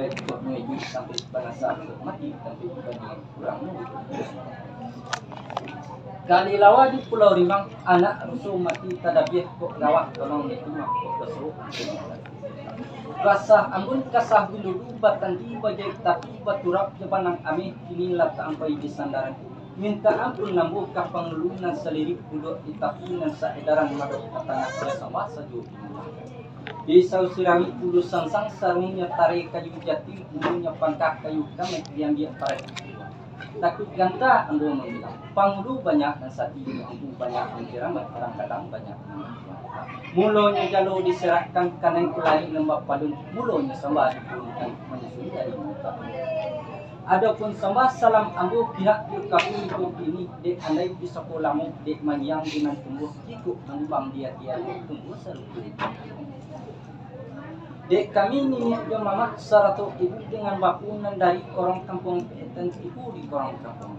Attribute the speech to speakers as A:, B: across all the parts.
A: baik untuk menuju sampai penasa mati sampai bagi kurang kali lawa di Pulau Rimang anak rusuh mati tadabiah kok lawak tolong itu mak kok besok rasa ambun kasah bulu batan di bajai tapi baturap jepanang amih kini lata ampai di sandaran minta ampun nambuh ka panglulunan selirik budok itapinan sa edaran madok katangah sama sajo di sausirami kudu sangsang sarungnya tarik kayu jati bulunya pangkak kayu kamit yang dia tarik takut ganta ambo membilang pangulu banyak dan sati ambu banyak menceramat kadang-kadang banyak mulonya jalo diserahkan kanan kulai lembab padun mulonya sembah diturunkan menyusun dari muka adapun sembah salam ambu pihak yukapu itu ini dek andai di sekolahmu dek manyang dengan tumbuh ikut mengubang dia tumbuh seluruh dek kami ini yang mama saratu ibu dengan bakunan dari orang kampung dan ibu di orang kampung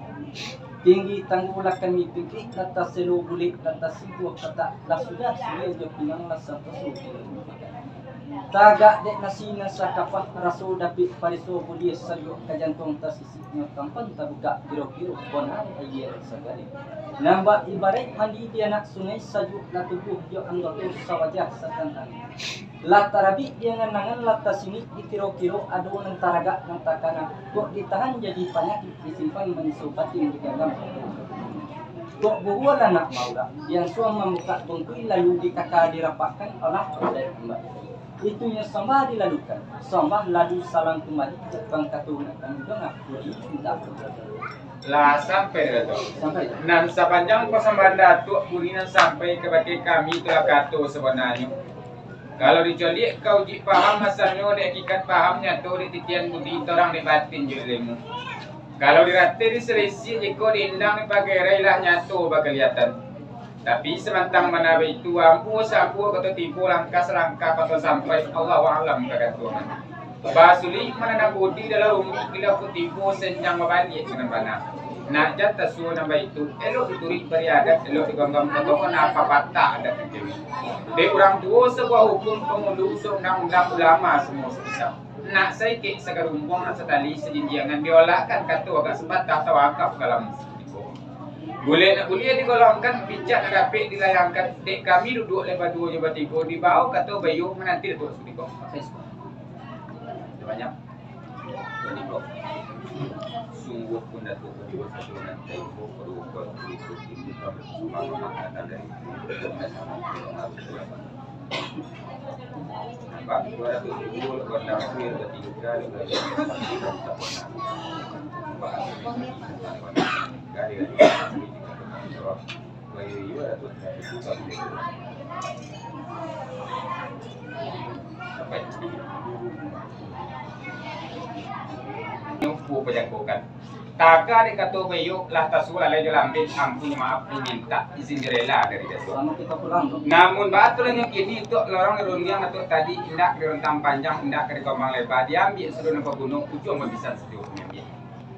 A: tinggi tanggula kami pikir kata selo bulik kata situ kata lah sudah sudah jo pinang lah sampai sudah tagak dek nasina sakapah rasul dapat pariso budi sajo kajantung tasisnya kampan tabuka kiro-kiro bonar ayer sagari nambah ibarat mandi di anak sungai sajuk la tubuh jo anggoto sawajah satantang la tarabi dia nganangan lata sini di kiro-kiro adu nang taraga nang takana kok ditahan jadi penyakit disimpan menisobatin di dalam kok buah anak maula yang suam membuka bengkui lalu dikaka dirapakkan olah dari kembali itunya sembah dilalukan sembah lalu salam kembali jepang katunan kami dengar jadi tidak
B: lah sampai dato nan sepanjang persembahan datuk burinan sampai kepada kami telah kata sebenarnya kalau dicolik kau ji paham masalahnya dek ikat pahamnya tu di titian budi orang di batin julemu kalau dirate di selisih jika diindang di pagerai lah nyatu bakaliatan tapi semantang mana itu ampu sapu kata tipu langkah selangkah kata sampai Allah alam kata Tuhan basuli mana nak budi dalam rumah bila kutipu senjang mabalik dengan mana nak jatah suruh nama itu elok dituri beriadat elok diganggam ketongan apa patah ada terjadi dari orang tua sebuah hukum pengurus undang-undang ulama semua sekitar nak saya kek segarumpong nak setali sejinjangan diolahkan kata agak sempat atau akaf dalam boleh nak boleh digolongkan pijak nak dapat dilayangkan dek kami duduk lepas 2 jam 3 di bawah kata bayu menanti tu sedikit banyak sedikit sungguh pun datuk berdua satu nanti perlu ikut ini kami semua mengatakan dari nampak 210 gondang kuil ketiga dengan nyumpu penjagokan taka di kata bayu lah tasula lagi lambil ampun maaf minta izin direla dari datuk namun batul yang kini itu lorong rundiang atau tadi indak di rentang panjang indak dari kembang lebar diambil seluruh nampak gunung ujung bisa sejauh mengambil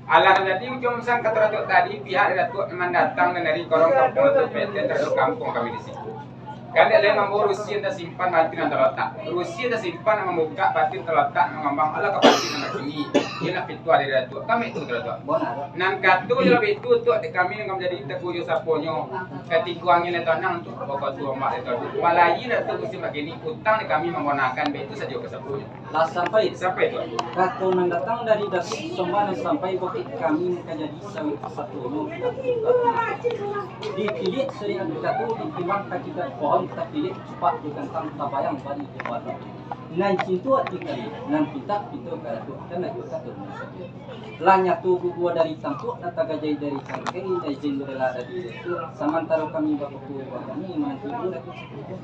B: Allah jadi ujung sang kata datuk tadi pihak datuk memang datang dari korong kampung atau PT terhadap kampung kami di situ kan dia membawa Rusia dah simpan batin terletak Rusia dah simpan membuka batin terletak mengambang Allah kepastian nak ini dia nak pitua dari datuk kami itu datuk nan katu je lebih itu tu kami dengan menjadi teguyo saponyo ketika angin tanang untuk pokok tua mak itu malai datuk mesti begini utang kami menggunakan itu saja ke saponyo
A: lah sampai
B: tu
A: katu nan datang dari datuk semua sampai bukit kami menjadi sawit saponyo dipilih sering katu ditimbang kajian pohon kita pilih cepat dengan tanpa bayang balik ke barat. Nan cintu kali, nan kita itu karatu kan lagi satu. Lanya tu gua dari tampuk nata gajai dari cangkeng dari jendela dari itu. Samantara kami bapak kami menanti dulu lagi seperti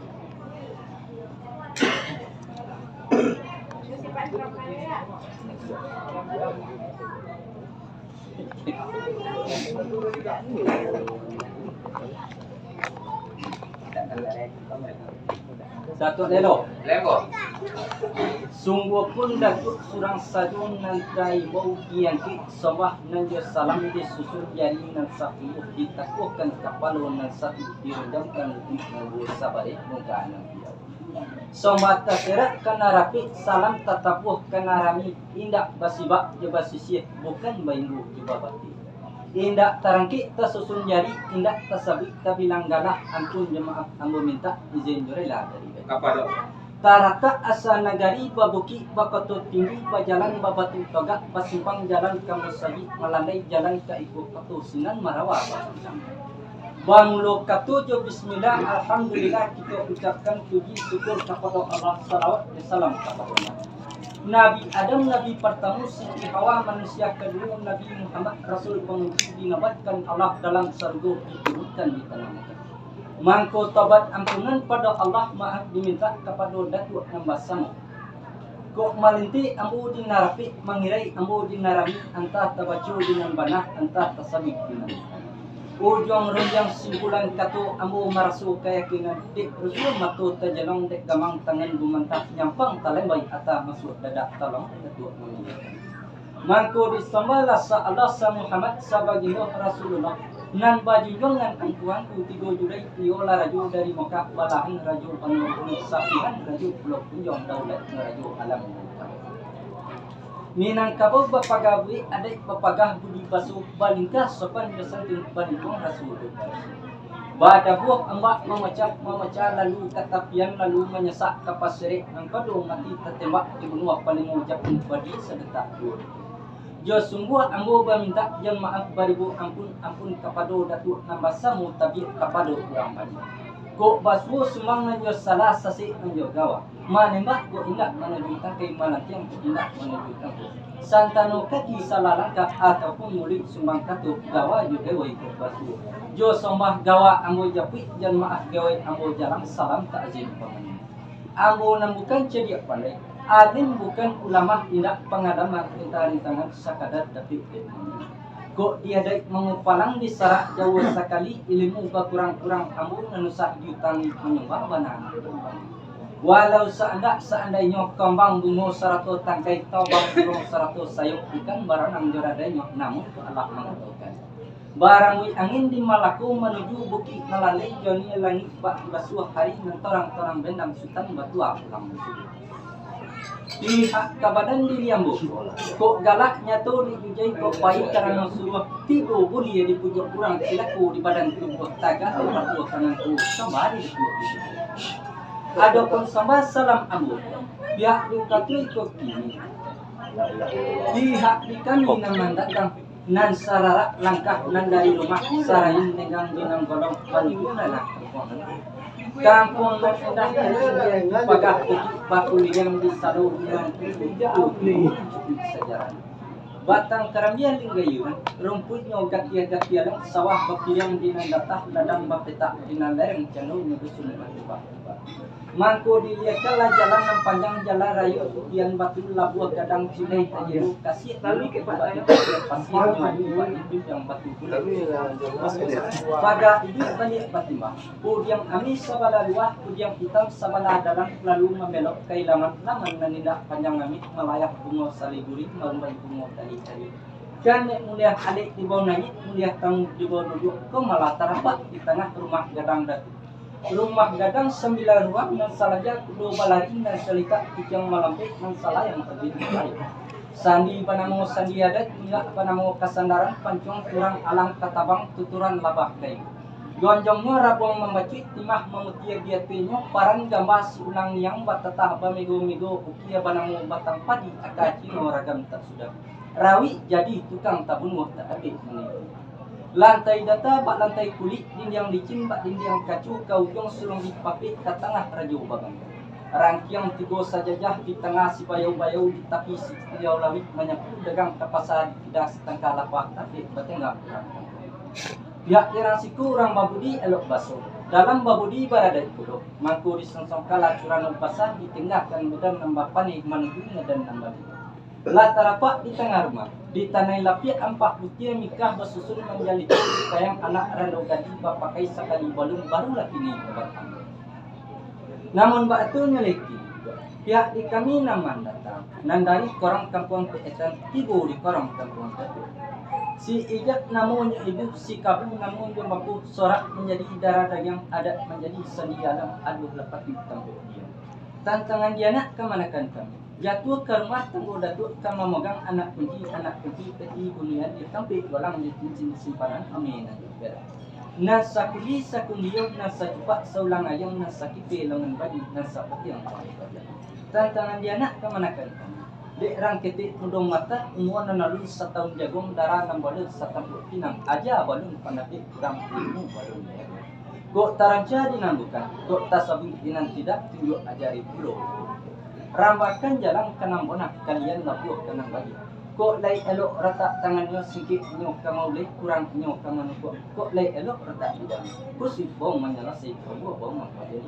A: Datuk Lelo. Sungguh pun datuk surang sajun nantai bau kian ki sabah nan dia salam di susun jari nan sapu ditakukan kapal nan satu direndamkan di sabare muka nan dia. Sombata serak kena rapi salam tatapuh kena rami indak basibak je basisih bukan baingu je babati. Indak tarangki tasusun jari indak tasabik tabilang galah ampun jemaah ambo minta izin jurela dari baik.
B: Apa dok?
A: Tarata asa nagari babuki bakotut tinggi bajalan babatu togak basimpang jalan kamusaji melandai jalan ka iku katusinan marawa basang. Bang lo katujo bismillah alhamdulillah kita ucapkan puji syukur kepada Allah salawat dan salam kepada Nabi Adam Nabi pertama Siti Hawa manusia kedua Nabi Muhammad Rasul penguji dinabatkan Allah dalam surga diturunkan di tanah Mekah. Mangko tobat ampunan pada Allah maaf diminta kepada Datuk Nambasamu. Kok malinti ambu dinarapi mengirai ambu dinarami antah tabacu dengan banah antah tasabik dengan ujung runjang simpulan katu ambu marasu keyakinan dik rusul matu tajalong dek gamang tangan bumantah nyampang talembai ata masuk dadak talong Datuk mengirai. Mangko disambala sa Allah sa Muhammad sa baginda Rasulullah nan baju jongan angkuan ku tigo judai iola raju dari Mekah balahan raju pengurusan sapihan raju pulau punjong daulat raju alam. Minang kabau bapagabui adai bapagah budi basuh balingkah sopan dasar din balingkong Rasulullah. Bada buah ambak memecah lalu katapian lalu menyesak kapasiri angkado mati tertembak dibunuh paling ucapun badi sedetak dua. Jo sungguh ambo minta yang maaf baribu ampun kepada Datuk Nambasamu tapi kepada orang banyak. Ko baswo sumang nanyo salah sasi nanyo gawa. Manembak ko indak menunjukkan keimanan yang indak menunjukkan ko. Santano kaki salah langkah ataupun mulik sumbang katu gawa juga wai ko baswo. Jo sombah gawa ambo japit dan maaf gawa ambo jalan salam takzim paman. Ambo bukan cedia pandai. Alim bukan ulama tidak pengalaman rintangan sakadar tapi kok dia daik mengupalang di sarak jauh sekali ilmu kurang-kurang ambu nanusak diutangi menyembah banana. Walau seandainya kembang bungo seratus tangkai tobang burung seratus sayup ikan baranang joradanya namun Allah mengatakan barang angin di Malaku menuju bukit melalui joni langit bak basuh hari mentorang-torang bendang sultan batu pulang musuh. Pihak kabadan diliambu kok galaknya tu dijujai kok baik karena suruh tibu buli di pujok kurang silaku di badan tubuh taga batu kanan tu sambari di adapun sambal salam ambu pihak dikatui kok kini pihak di kami naman datang nan sarara langkah nan dari rumah sarain dengan dinam golong paniguna nak kampung mengendah pagah batu yang disalu dengan itu sejarah batang kerambian linggayun rumputnya gatia-gatia lang sawah bakiyang dinandatah ladang bapeta dinalereng canul ngedusun batu mangko dilihatlah jalan yang panjang jalan raya yang batu labuh gadang cilai tajiru kasih lalu ke batu pasirnya itu yang batu pada itu balik batimah yang amis sabala luah yang hitam sabala dalam lalu membelok ke ilaman laman nanindak panjang amit melayah bunga saliguri melambai bunga tali-tali kan mulia adik di bawah nangit mulia tang di bawah duduk kau malah terapak di tengah rumah gadang datu. Rumah gadang 9 ruang dan salaja 2 balari dan selika yang malampik dan salah yang terbit baik. Sandi panamo sandi adat tidak panamo kasandaran pancung kurang alang katabang tuturan labah kayu. Gonjongnya rabong membacit timah memutia biatunya paran gambar si ulang yang batatah bamigo-migo ukia panamo batang padi akaci ragam tak sudah. Rawi jadi tukang tabun tak adik menipu. Lantai data bak lantai kulit dinding licin bak dinding kacu kaujung sulung dipapit ke tengah rajo bagang. Rangkiang tigo sajajah di tengah si bayau-bayau di tepi si tiau lawit menyapu dagang ke pasar tidak setengah lapah tapi bertengah. Pihak kirang siku orang babudi elok baso. Dalam babudi berada di pulau. Mangku disengsong kala curan basah di tengah kan budan nambah panik menuju dan nambah. Latar rapat di tengah rumah. Di tanah lapik ampah putih mikah bersusun menjadi sayang anak rando gadi bapakai sekali balung baru lagi ni bertang. Namun batunya lagi. Pihak di kami naman datang. Nandari korang kampung Peetan tibu di korang kampung Tatu. Si ijat namanya ibu si kabu namanya mampu sorak menjadi darah daging adat menjadi sendi alam aduh lepat di kampung dia. Tantangan dia nak kemanakan kami. Jatuh ke rumah tunggu datuk kami memegang anak kunci peti hunian di tampil golang di cincin simpanan kami nanti berat. Nasa kuli sakundiyo nasa cepat saulang ayam nasa kipe lengan badi nasa peti yang kami kerja. Tantangan dia nak kemanakan kami. Dek rang ketik mudong mata umuan nalu setahun jagung darah 6 balon setahun pinang aja balon pandapik kurang ilmu balon. Kok taranca dinambukan, kok tasabing dinan tidak tunjuk ajari pulau. Rambakan jalan kenang bonak kalian lapuh kenang bagi. Kok lay elok rata tangannya sikit nyok kamau lay kurang nyok kamanukok. Kok lay elok rata tidak. Kusip bong menyelesai kau bong jadi.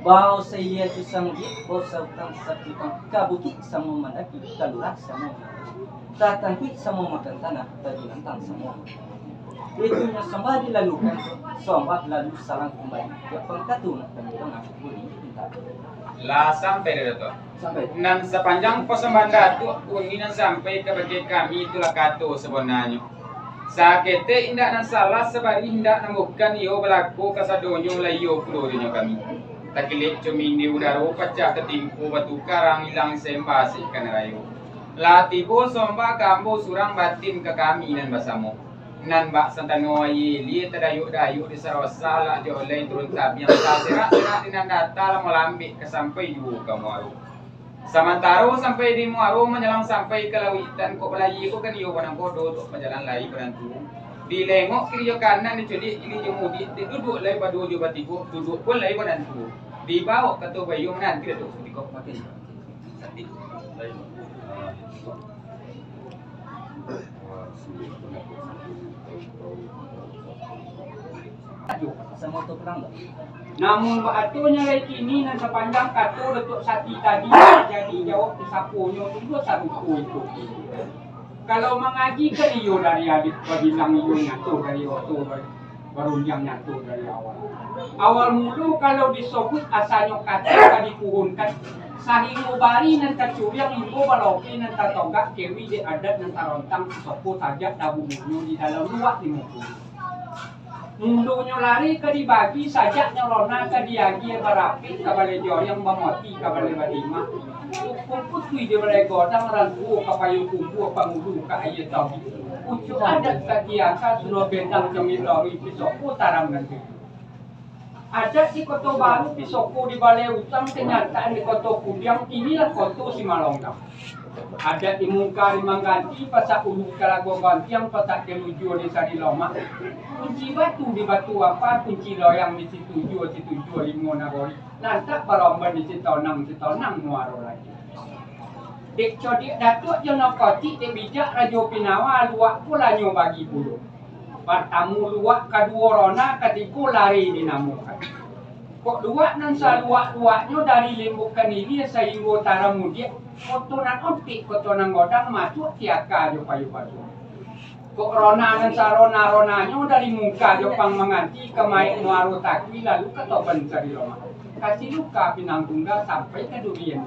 A: Bau saya tu samudi, bau sautang sakitang kabuki sama mandaki kalulah sama. Tatangki sama makan tanah tadi nantang semua. Itu yang sembah dilalukan, sembah lalu salang kembali. Ya pengkatu nak kami dong aku buli minta.
B: Lah sampai dah tu.
A: Sampai.
B: Nan sepanjang persembahan datuk kunginan sampai kepada kami itulah kata sebenarnya. Sakete indak nan salah sebari indak namukan yo berlaku kasadonyo layo pulo dinyo kami. Takilik cumi ni udaro pecah ketimpu batu karang hilang sembasi kan rayo. Lah tibo somba kambo surang batin ke kami nan basamo. Nan bak santano ayi li tadayuk-dayuk di sarosa lah di oleh turun tabi yang serak-serak dinan data lah melambik ke sampai juga ke muaru. Samantaro sampai di muaru menjelang sampai ke lawitan kok belayi kok kan iyo panang kodo untuk menjalan lagi penantu. Dilengok kiri jo kanan diculik ini jo mudi duduk lai padu jo batiku duduk pun lai penantu. Dibawa ke tu bayu nanti tu sutikok makin. Nanti.
A: Sama tu perang tak?
C: Namun atunya lagi ini dan sepanjang kata Datuk Sati tadi jadi jawab sapunya itu saruku itu. Kalau mengaji ke iyo dari adik bilang iyo nyatu dari waktu baru yang nyatu dari awal. Awal mulu kalau disebut asalnya kata dipuhunkan sahingo bari nan kacuriang ibu baloki nan tatogak kewi di adat nan tarontang sopo tajak dabu munyo di dalam luak di muku. Mundunya lari ke dibagi sajak nyolona ke diagi berapi ke balai jor yang memoti ke balai badima. Kumpul kui di balai godang rantu ke payu kumpu pengudu ke ayat tabi. Ucu adat ke tiaka sudah bentang cemil lori pisoko taram nanti. Ada di Kota Baru pisoko di balai utang kenyataan di Kota Kudiang inilah Kota Simalongkap. Ada di muka di mangganti pasak ulu kalago ganti yang pasak keluju di sari loma. Kunci batu di batu apa kunci loyang di situ limo nagori. Lantak baromban di situ nang muaro lagi. Dek codik datuk jono koti dek bijak rajo pinawa luak pula nyo bagi bulu. Pertamu luak kedua rona ketiku lari dinamukan. Kok luak nan sa luak-luaknya dari limbukan ini sayur utara mudia. Kotonan optik, kotonan godang masuk tiaka jo payu-payu. Kok rona nan sa rona-ronanya dari muka jo pang menganti kemaik nuaru takwi lalu ketoban sari loma. Kasih luka pinang tunggal sampai ke durian.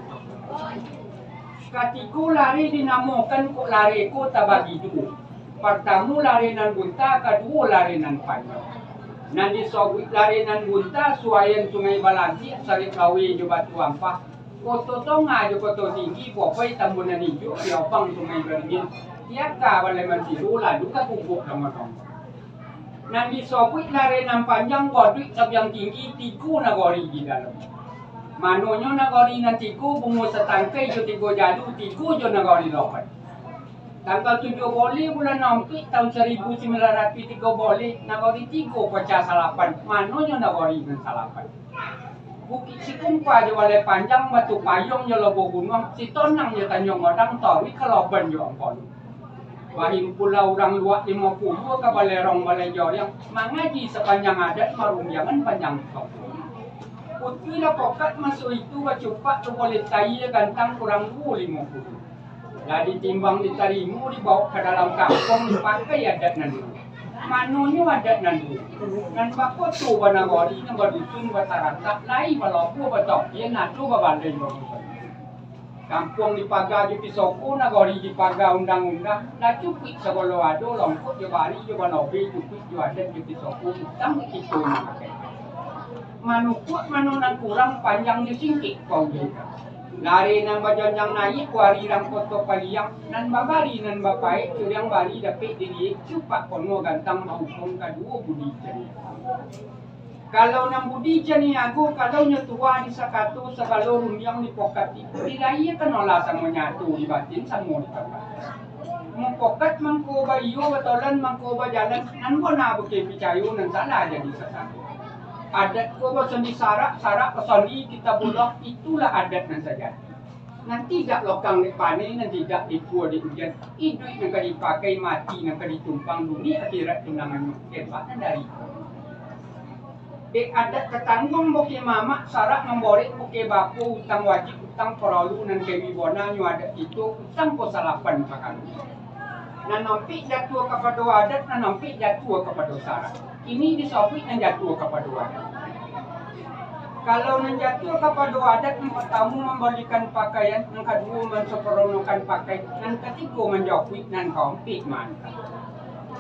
C: Katiku lari dinamukan kok lari ko tabagi dulu. Pertama lari nan bunta, kedua lari nan panjang. Nan disobut lari nan bunta, suayan sungai Balanti, sari kawi jo batu ampah. Koto tonga jo koto tinggi, popai tambunan hijau, diopang sungai Beringin. Tiaka balai mantiru lalu ke kubuk nama-nama. Nan disobut lari nan panjang, waduk yang tinggi, tiku nagori di dalam. Manonya nagori nan tiku, bungu setangkai jo tigo jadu, tiku jo nagori lopan. Tanggal 7 boleh bulan 6 tahun 1903 boleh nagori 3 pecah salapan. Manonya nagori nan salapan. Bukit Sikumpa jo balai panjang batu payung jo lobo gunung si tonang jo tanjung godang tawi keloban jo ampon. Wahim pulau orang luak 50 ke balai rong balai joryang mengaji sepanjang adat marumjangan panjang sok. Putih lah pokat masuk itu bacupak tu boleh tayi gantang kurang 50. Lah ditimbang ditarimu dibawa ke dalam kampung dipakai adat nanti. Manunya adat nanti. Nan bako tu banagori na badusun batarata lai balopo batok yan natu babalay mo. Kampung di paga di pisoko nagori di paga undang-undang na cupit sa Boloado longkot di bari di banobe cupit di adat di pisoko utang itu na pakai. manukut manunan kurang panjang di singkit kau juga. Lari nan bajanjang naik kuari rang koto paliang nan babari nan bapai curiang bari dapet diri cupak kono gantang maupun kadua budi jani. Kalau nang budi jani aku kalau nyetua di sakatu segalo rundiang di pokati tidak iya kenola sang menyatu di batin sang mau ditambah. Mengpokat mangko bayo betolan mangko bajalan nan bona buke picayu nan salah jadi sesatu. Adat ko ba sendi sarak kesoli kita bulok itulah adat nan saja. Nanti tidak lokang di panen, nanti tidak dipua di hujan. Hidup yang kali dipakai mati, yang kali ditumpang dunia akhirat tunangan kebatan dari. Adat ketanggung boke mama sarak memborek boke bapu utang wajib utang perlu nan kemi bona nyu adat itu utang ko salapan pakan. Nan nampi jatuh kepada adat, nan nampi jatuh kepada sarak. Ini disopik nan jatuh kepada adat. Kalau nan jatuh kepada adat, yang pertama memberikan pakaian, yang kedua menseperonokan pakaian, yang ketiga menjauhi nan kompik mantap.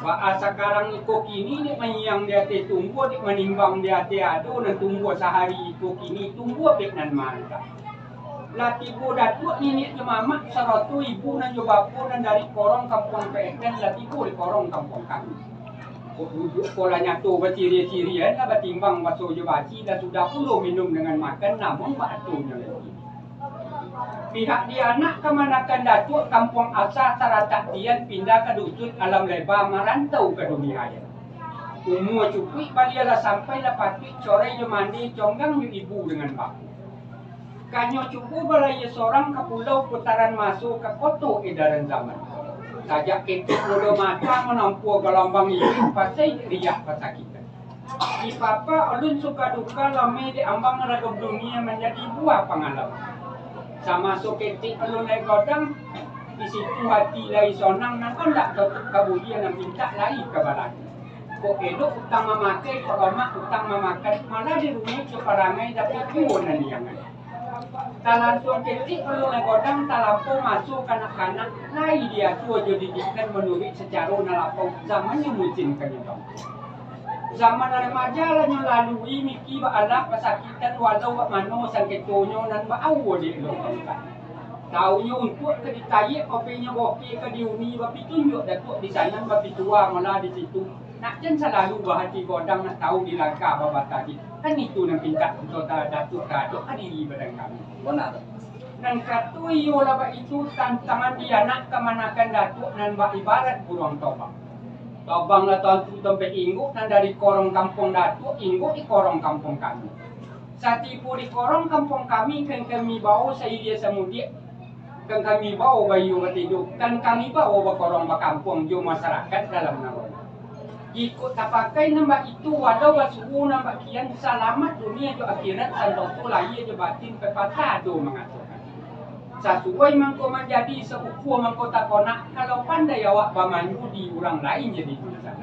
C: Ba'a sekarang iko kini dik menyang dia te tumbuh dik menimbang dia te ado nan tumbuh sehari iko kini tumbuh pek nan mantap. Lati ko datuk ninik jemamak saratu ibu nan jo bapu nan dari korong kampung PSN lati ko di korong kampung kami. Kok duduk pola nyatu berciri-cirian lah batimbang baso jo baci dah sudah puluh minum dengan makan namun batunya lagi. Pihak dia anak kemanakan datuk kampung asal taratak dian pindah ke dusun alam lebar merantau ke dunia ya. Umur cukui balialah sampai lah patut core jo mandi conggang jo ibu dengan bapu. Kanyo cukup balai seorang ke pulau putaran masuk ke koto edaran zaman. Sajak ketik bodoh mata menampu gelombang ini pasai riak pasakitan. Di papa ulun suka duka lame di ambang ragam dunia menjadi buah pengalaman. Sama so ketik ulun naik godang di situ hati lai sonang nan kondak kemudian yang minta lai kebalan. Kok edok utang memakai, kok lemak utang memakai, malah di rumah ceparangai dapat kuonan yang ada. Talansung ketik perlu legodang talampau masuk kanak-kanak nai dia tua jadikan menurut secara nalampau zaman yang mucin kenyang. Zaman remaja lah yang lalui miki ba anak pasakitan walau ba mano sang ketonyo nan ba awo di lokang. Taunya untuk ke ditaye openya boke ke diuni ba pitunjuk datuk di sana ba pitua malah di situ. Nak jen selalu bahati godang nak tahu di langkah babat tadi. Kan itu yang pinta untuk datuk kadok hadiri badan kami.
A: Benar.
C: Nan katu iyo laba itu tantangan dia nak kemanakan datuk nan ba ibarat burung tobang. Tobang lah tuan tu tempe inggu nan dari korong kampung datuk inggu di korong kampung kami. Satipu di korong kampung kami kan kami bawa saya dia semudia. Kan kami bawa bayu bertidur. Kan kami bawa berkorong berkampung jo masyarakat dalam nama. Ikut tak pakai nambah itu walau basuhu nambah kian selamat dunia jo akhirat sandoto lai jo batin pepatah do mengatakan. Sesuai mangko menjadi seukuh mangko tak konak kalau pandai awak bamandu di orang lain jadi tulisan.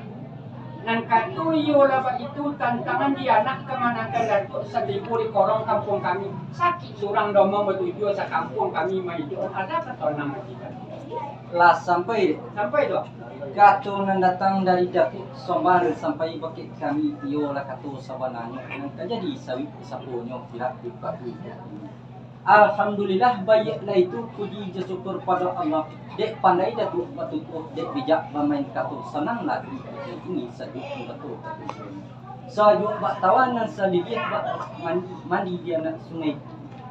C: Nan katu iyo laba itu tantangan dia anak kemanakan datuk setipu di korong kampung kami. Sakit surang domong bertujuh sa kampung kami maido ada ketonang kita.
A: Lah sampai
C: doh.
A: Katu nan datang dari Datuk Sombar sampai bakit kami iyo lah katu sabananya nan jadi sawit sapunyo pihak di Bapu. Alhamdulillah baiklah itu puji syukur pada Allah. Dek pandai Datuk batutuh dek bijak bermain katu senang lagi ini sedih betul. Sajuk bak tawan nan salibih bak mandi dia nak sungai.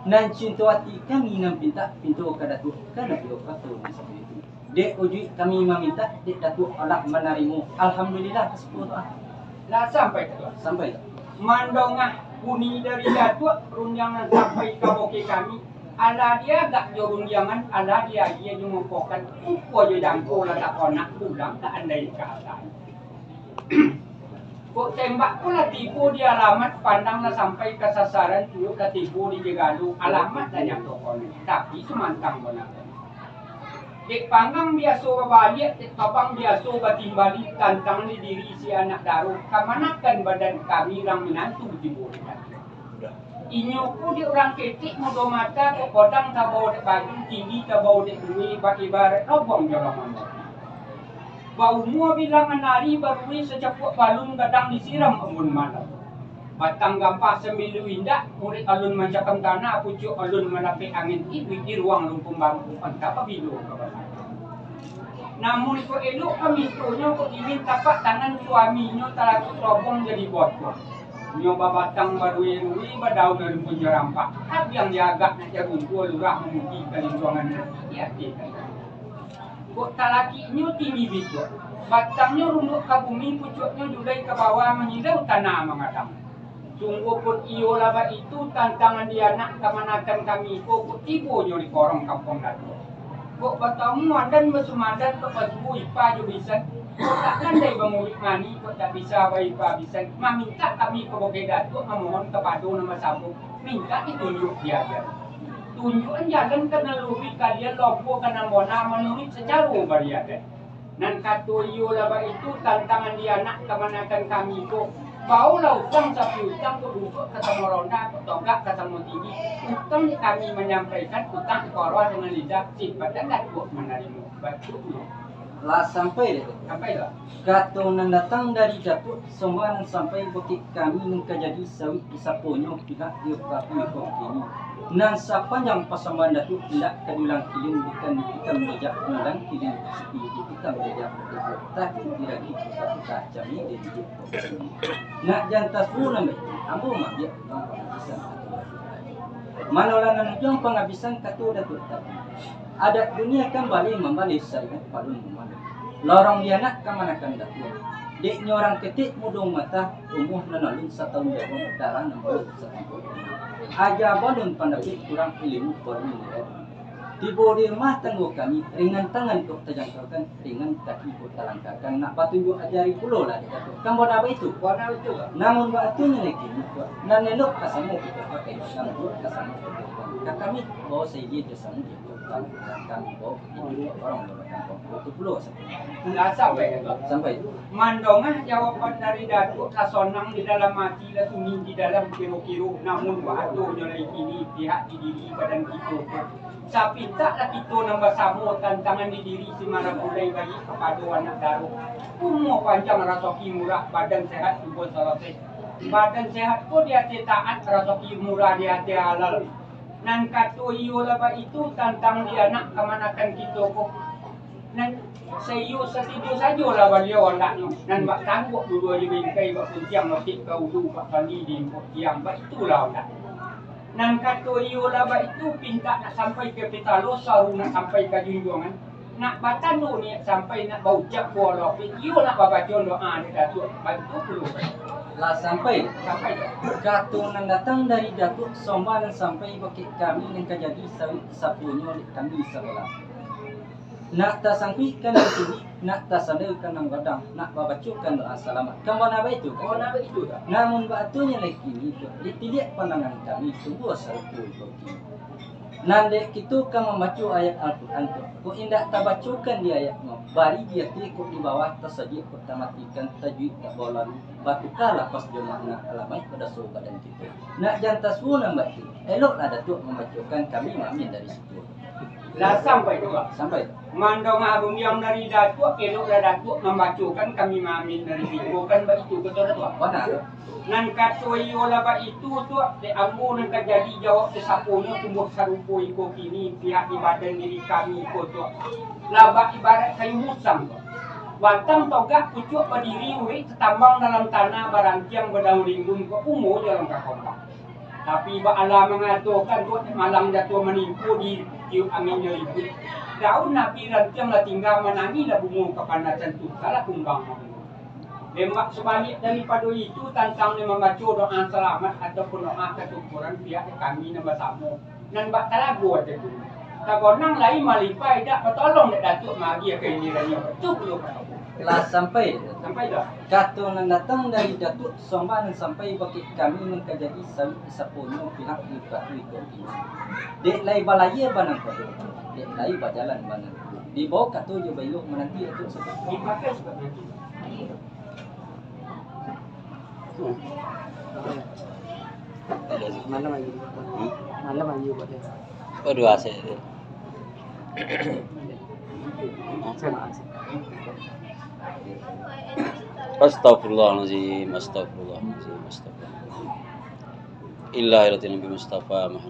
A: Nan cintuati kami nan pintu ke Datuk kana bio katu seperti itu. Dek uji kami meminta dek Datuk Allah menarimu. Alhamdulillah kesepuluh.
C: Lah sampai tu.
A: Sampai
C: Mandongah buni dari Datuk runjangan sampai ke boke kami. Ala dia gak jo runjangan, ala dia mengumpulkan upo jo jangko lah tak konak pulang tak andai ke atas. Kok tembak pula tipu di alamat pandang lah sampai ke sasaran tu dah tipu di Jegalu alamat dah nyampe konek. Tapi semantang benar. Dek panggang biasa berbalik, dek topang biasa bertimbali tantang di diri si anak daru. Kamanakan badan kami orang menantu dibolehkan. Inyo ku di orang ketik mudo mata kok kodang tak bawa dek baju tinggi tak bawa dek duit bagi ibarat robong jorong mama. Bau mua bilang anari barui secepuk balun gadang disiram embun malam. Batang gampang sembilu indak, murid alun mencakam tanah, pucuk alun menapik angin ibu di ruang lumpung bangku, entah apa bilu. Namun kok elok kami tunya kok ingin tapak tangan suaminya telah terobong jadi bocor. Nyoba batang baru irui, badaun dari pun jerampak. Tapi yang diagak nak jagung tua lurah memuji kelintuangan ya kita. Kok talakinya tinggi bisu. Batangnya runduk ke bumi, pucuknya julai ke bawah menyidau tanah mengadang. Sungguh pun iyo laba itu tantangan dia nak kemanakan kami kok tibonya di korong kampung datu. Kok batamu dan bersumadan ke pasbu ipa jo bisa. Kok takkan dari bangulik mani kok tak bisa ipa bisa. Minta kami ke boge datu memohon kepada nama sabu. Minta ditunjuk dia aja. Tunjukan jalan kena lubi kalian lopo kena mona menurut sejaru bariade. Nan katu iyo laba itu tantangan dia nak kemanakan kami kok. Baulah utang sapi utang kedua ketemu ronda ketogak ketemu tinggi utang kami menyampaikan utang korwa dengan lidah sifat dan datuk menerima batu
A: Lah sampai deh.
C: sampai lah
A: Kato nan datang dari Datuk Sombanan sampai bukit kami nengka jadi sawit isaponyo pihak diokapi kini. Nan sepanjang pasamban Datuk tidak kedulang kilin bukan kita menjak ulang kilin sepi kita menjak tapi tidak kita kacam ini di. Nak jantas pun ambo mah dia bisa. Manolanan ujung penghabisan Kato Datuk tadi. Ada dunia kembali membalik saya palun membalik. Lorong dia nak kemanakan Datuk. Deknya orang ketik mudung mata umuh nanalun setahun jauh darah 61. Aja balun pandapit kurang ilmu kormi. Tibo di rumah tangguh kami ringan tangan kau terjangkaukan ringan kaki kau terlangkarkan nak patunjuk ajari pulau lah Datuk. Kamu apa itu?
C: warna itu lah
A: Namun batunya lagi nan elok kasamu kita pakai namun kasamu kami bawa segi kasamu itu kami bawa ini orang itu pulau
C: nggak sampai
A: sampai
C: mandongan jawaban dari Datuk kasonang di dalam hati lah tuning di dalam kiro-kiro namun batu nyolai ini pihak di diri badan kita sapi taklah kita nambah samu tantangan di diri si mana mulai bagi kepada anak daru umur panjang rasoki murah badan sehat tubuh selesai badan sehat kok dia taat rasoki murah dia halal nan katu iyo laba itu tantang dia nak kemanakan kita kok nan sayo setidu saja lah beliau anaknya nan bak tangguh dua di bingkai bak puntiang notik kau du bak kali di tiang bak itulah anaknya nan katu iyo laba itu pinta nak sampai ke Pitalo saru nak sampai ke junjungan nak batan tu ni sampai nak baucap bolok iyo nak baca doa ni Datuk bantu perlu
A: lah sampai
C: sampai
A: Kato nan datang dari Datuk Sombanan sampai bukit kami yang kejadi sawit sapunya kami sebelah. Nak tasangpikan di sini, nak tasandelkan ng badang, nak babacukan doa selamat. Kamu apa itu?
C: oh nak itu dah
A: Namun batunya lagi itu, ditilik pandangan kami sebuah sarpu itu. Nande kita kan membaca ayat Al-Quran tu. Kau indak tabacukan di ayatnya. Bari dia tikuk di bawah tersaji kau tamatikan tajwid tak boleh lalu. Batu kalah pas dia makna alamai pada suhu badan kita. Nak jantas pun nampak itu. Eloklah Datuk membacakan kami mamin dari situ.
C: lah sampai juga
A: Sampai
C: mandong harum yang dari Datuk eloklah Datuk membacakan kami mamin dari situ kan begitu betul tu
A: mana?
C: nan katoi ola ba itu tu de ambo nan kajadi jawab te saponya tumbuh sarupo iko kini pihak ibadah diri kami ko tu laba ibarat kayu musang batang togak pucuk berdiri uri tertambang dalam tanah barantiang berdaun ringgun ko umur jalan kakompak tapi ba ala mengatakan tu malam jatuh menimpu di tiup anginnya ribut daun nabi rantiang lah tinggal menangi lah bunga kepanasan tu salah kumbang Lemak sebalik daripada itu tentang membaca doa selamat ataupun doa kesyukuran pihak kami nama sama. Nan bak talagu aja tu. Tagonang lain malipai dak bertolong dak Datuk magi ke ini dan yang betul belum.
A: Lah sampai
C: dah.
A: Kato nan datang dari Datuk Sombanan sampai bukit kami yang kejadi sawit sapunya pihak itu itu. Dek lai balaya banang kodo. Dek lai bajalan banang. Di bawah kato je belok menanti itu seperti
C: Dipakai seperti itu.
D: Malam lagi. Malam lagi buat dia.
E: Waduh asyik tu. Astagfirullahaladzim, astagfirullahaladzim, astagfirullahaladzim. illa ila Nabi Mustafa Muhammad